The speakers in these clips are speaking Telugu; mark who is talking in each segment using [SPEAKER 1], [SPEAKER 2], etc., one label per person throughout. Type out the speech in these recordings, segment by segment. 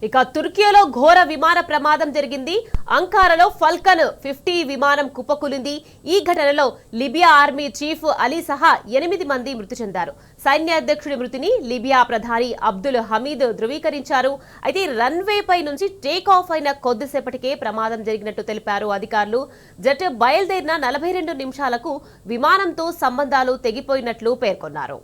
[SPEAKER 1] ఇక తుర్కియాలో ఘోర విమాన ప్రమాదం జరిగింది. అంకారాలో ఫల్కన్ 50 విమానం కుప్పకూలింది. ఈ ఘటనలో లిబియా ఆర్మీ చీఫ్ అలీ సహా 8 మంది మృతి చెందారు. సైన్యాధ్యక్షుడి మృతిని లిబియా ప్రధాని అబ్దుల్ హమీద్ ధృవీకరించారు. అయితే రన్వే పై నుంచి టేక్ ఆఫ్ అయిన కొద్దిసేపటికే ప్రమాదం జరిగినట్టు తెలిపారు అధికారులు. జెట్ బయలుదేరిన 42 నిమిషాలకు విమానంతో సంబంధాలు తెగిపోయినట్లు పేర్కొన్నారు.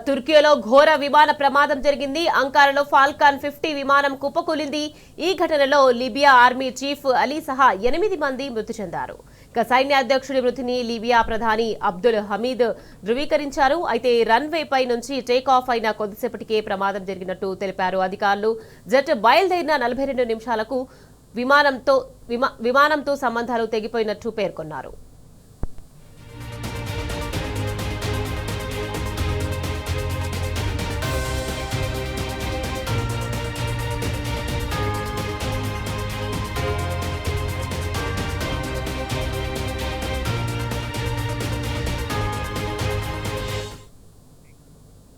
[SPEAKER 1] తుర్కియాలో ఘోర విమాన ప్రమాదం జరిగింది. అంకారాలో ఫాల్కాన్ 50 విమానం కుప్పకూలింది. ఈ ఘటనలో లిబియా ఆర్మీ చీఫ్ అలీ సహా 8 మంది మృతి చెందారు. సైన్యాధ్యక్షుడి మృతిని లిబియా ప్రధాని అబ్దుల్ హమీద్ ధృవీకరించారు. అయితే రన్వే పై నుంచి టేక్ ఆఫ్ అయిన కొద్దిసేపటికే ప్రమాదం జరిగినట్టు తెలిపారు అధికారులు. జెట్ బయలుదేరిన 42 నిమిషాలకు విమానంతో సంబంధాలు తెగిపోయినట్టు పేర్కొన్నారు.